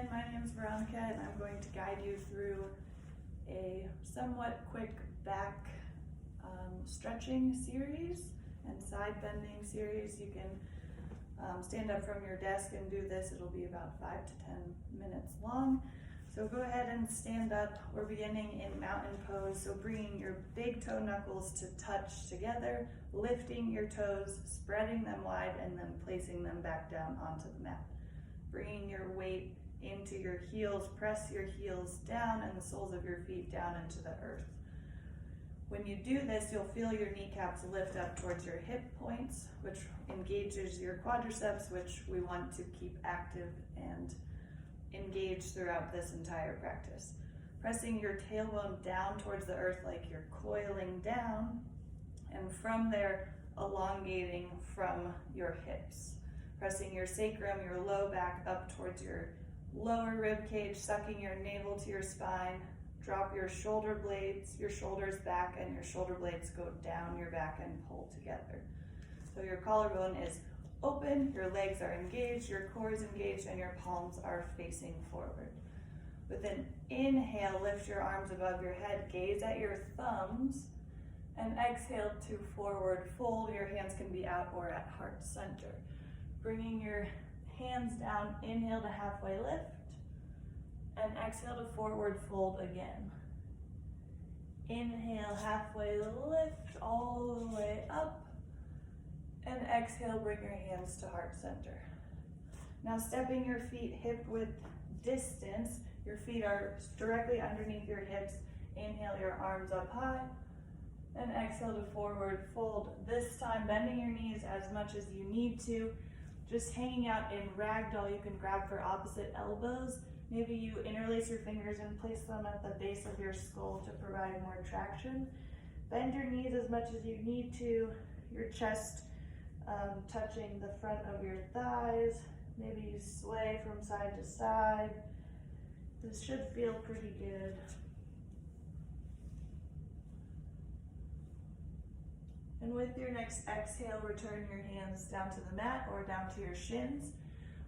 again, my name is Veronica and I'm going to guide you through a somewhat quick back stretching series and side bending series. You can stand up from your desk and do this. It'll be about 5 to 10 minutes long. So go ahead and stand up. We're beginning in mountain pose. So bringing your big toe knuckles to touch together, lifting your toes, spreading them wide, and then placing them back down onto the mat. Bringing your weight into your heels, press your heels down and the soles of your feet down into the earth. When you do this, you'll feel your kneecaps lift up towards your hip points, which engages your quadriceps, which we want to keep active and engaged throughout this entire practice. Pressing your tailbone down towards the earth like you're coiling down, and from there, elongating from your hips. Pressing your sacrum, your low back up towards your lower rib cage, sucking your navel to your spine. Drop your shoulder blades, your shoulders back, and your shoulder blades go down your back and pull together. So your collarbone is open, your legs are engaged, your core is engaged, and your palms are facing forward. With an inhale, lift your arms above your head, gaze at your thumbs, and exhale to forward fold. Your hands can be out or at heart center. Bringing your hands down, inhale to halfway lift, and exhale to forward fold again. Inhale, halfway lift all the way up, and exhale, bring your hands to heart center. Now stepping your feet hip width distance, your feet are directly underneath your hips. Inhale your arms up high, and exhale to forward fold. This time bending your knees as much as you need to. Just hanging out in ragdoll, you can grab for opposite elbows. Maybe you interlace your fingers and place them at the base of your skull to provide more traction. Bend your knees as much as you need to. Your chest touching the front of your thighs. Maybe you sway from side to side. This should feel pretty good. And with your next exhale, return your hands down to the mat or down to your shins.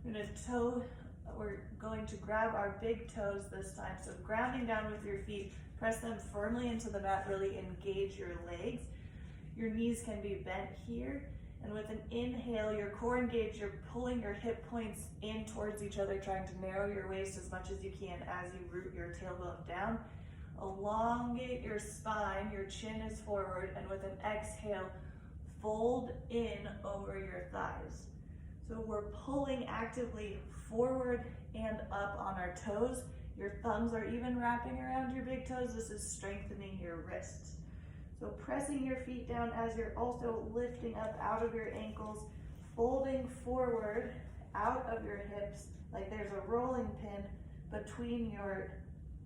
We're going to grab our big toes this time. So grounding down with your feet, press them firmly into the mat, really engage your legs. Your knees can be bent here. And with an inhale, your core engaged, you're pulling your hip points in towards each other, trying to narrow your waist as much as you can as you root your tailbone down. Elongate your spine, your chin is forward, and with an exhale, fold in over your thighs. So we're pulling actively forward and up on our toes. Your thumbs are even wrapping around your big toes. This is strengthening your wrists. So pressing your feet down as you're also lifting up out of your ankles, folding forward out of your hips like there's a rolling pin between your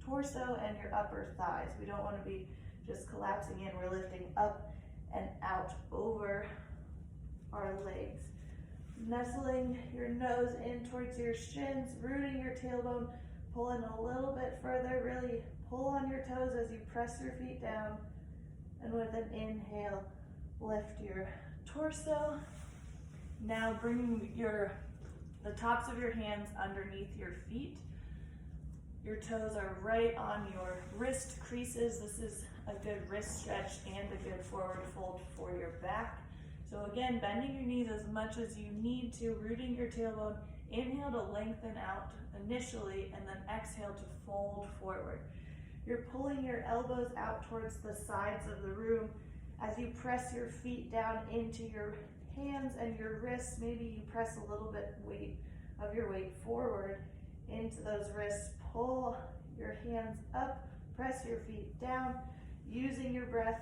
torso and your upper thighs. We don't want to be just collapsing in. We're lifting up and out over our legs. Nestling your nose in towards your shins, rooting your tailbone, pulling a little bit further. Really pull on your toes as you press your feet down. And with an inhale, lift your torso. Now bring the tops of your hands underneath your feet. Your toes are right on your wrist creases. This is a good wrist stretch and a good forward fold for your back. So again, bending your knees as much as you need to, rooting your tailbone. Inhale to lengthen out initially, and then exhale to fold forward. You're pulling your elbows out towards the sides of the room as you press your feet down into your hands and your wrists. Maybe you press a little bit of your weight forward into those wrists. Pull your hands up, press your feet down, using your breath.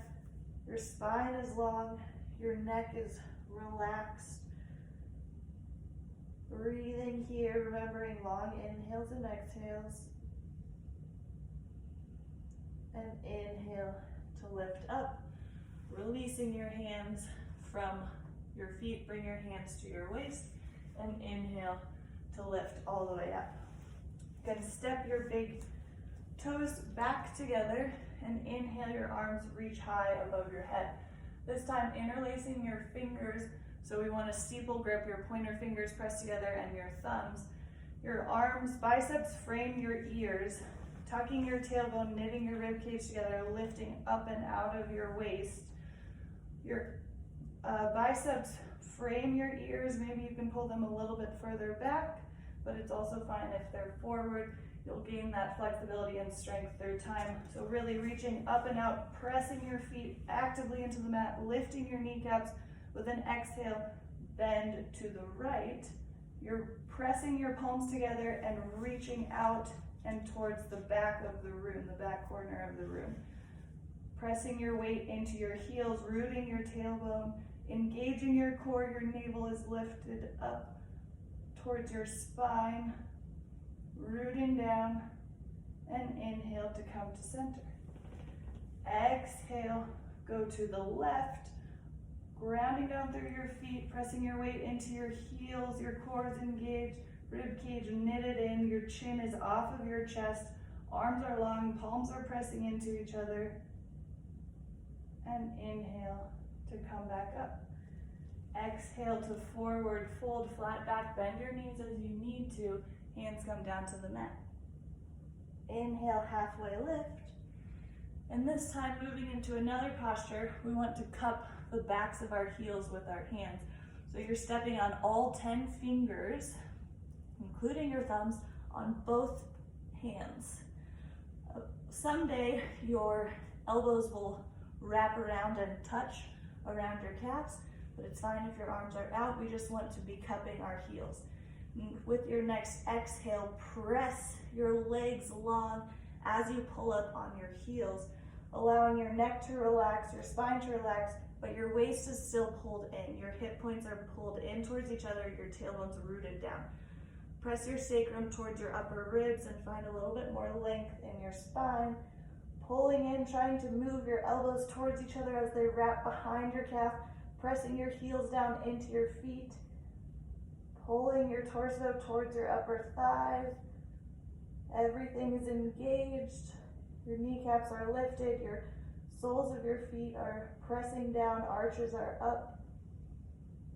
Your spine is long, your neck is relaxed. Breathing here, remembering long inhales and exhales. And inhale to lift up, releasing your hands from your feet. Bring your hands to your waist, and inhale to lift all the way up. You can step your big toes back together and inhale, your arms reach high above your head. This time interlacing your fingers, so we want to steeple grip, your pointer fingers pressed together and your thumbs Your arms, biceps frame your ears, tucking your tailbone, knitting your rib cage together, lifting up and out of your waist. Your biceps frame your ears. Maybe you can pull them a little bit further back, but it's also fine if they're forward. You'll gain that flexibility and strength through time. So really reaching up and out, pressing your feet actively into the mat, lifting your kneecaps. With an exhale, bend to the right. You're pressing your palms together and reaching out and towards the back of the room, the back corner of the room. Pressing your weight into your heels, rooting your tailbone, engaging your core. Your navel is lifted up towards your spine, rooting down, and inhale to come to center. Exhale, go to the left, grounding down through your feet, pressing your weight into your heels, your core is engaged, rib cage knitted in, your chin is off of your chest, arms are long, palms are pressing into each other. And inhale to come back up. Exhale to forward fold, flat back, bend your knees as you need to, hands come down to the mat. Inhale, halfway lift. And this time moving into another posture, we want to cup the backs of our heels with our hands. So you're stepping on all 10 fingers, including your thumbs, on both hands. Someday your elbows will wrap around and touch around your calves, but it's fine if your arms are out. We just want to be cupping our heels. With your next exhale, press your legs long as you pull up on your heels, allowing your neck to relax, your spine to relax, but your waist is still pulled in. Your hip points are pulled in towards each other, your tailbone's rooted down. Press your sacrum towards your upper ribs and find a little bit more length in your spine. Pulling in, trying to move your elbows towards each other as they wrap behind your calf, pressing your heels down into your feet, pulling your torso towards your upper thighs. Everything is engaged. Your kneecaps are lifted, your soles of your feet are pressing down, arches are up.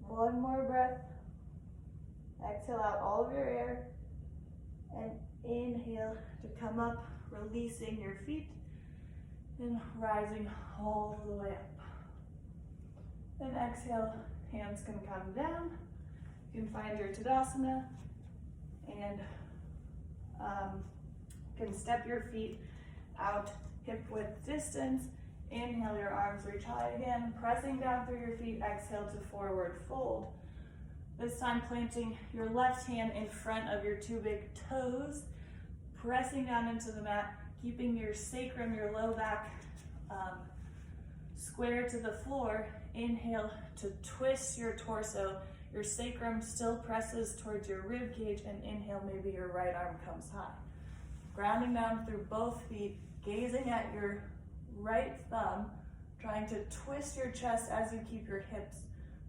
One more breath. Exhale out all of your air, and inhale to come up, releasing your feet, and rising all the way up. Then exhale, hands can come down. You can find your Tadasana and can step your feet out hip width distance. Inhale, your arms reach high again, pressing down through your feet. Exhale to forward fold. This time planting your left hand in front of your two big toes, pressing down into the mat, keeping your sacrum, your low back square to the floor. Inhale to twist your torso. Your sacrum still presses towards your rib cage, and inhale, maybe your right arm comes high. Grounding down through both feet, gazing at your right thumb, trying to twist your chest as you keep your hips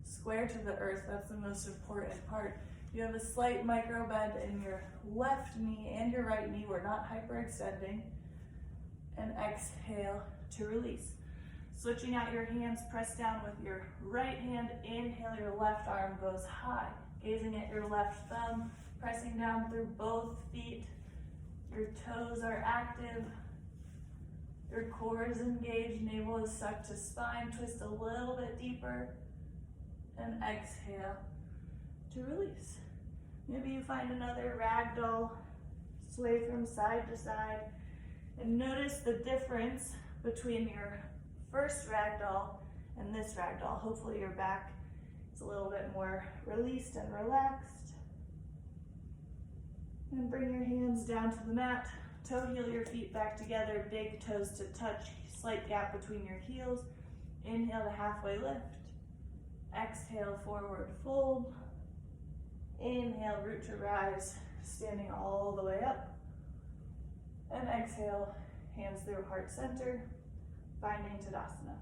square to the earth. That's the most important part. You have a slight micro bend in your left knee and your right knee. We're not hyperextending. And exhale to release. Switching out your hands, press down with your right hand. Inhale, your left arm goes high. Gazing at your left thumb, pressing down through both feet. Your toes are active. Your core is engaged, navel is sucked to spine. Twist a little bit deeper. And exhale to release. Maybe you find another ragdoll, sway from side to side, and notice the difference between your first ragdoll and this ragdoll. Hopefully your back is a little bit more released and relaxed. And bring your hands down to the mat. Toe heel your feet back together, big toes to touch, slight gap between your heels. Inhale to halfway lift. Exhale, forward fold. Inhale, root to rise, standing all the way up. And exhale, hands through heart center, finding Tadasana.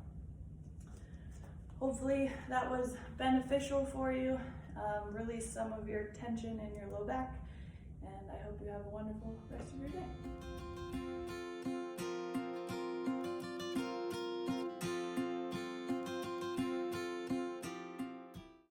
Hopefully that was beneficial for you. Release some of your tension in your low back, and I hope you have a wonderful rest of your day.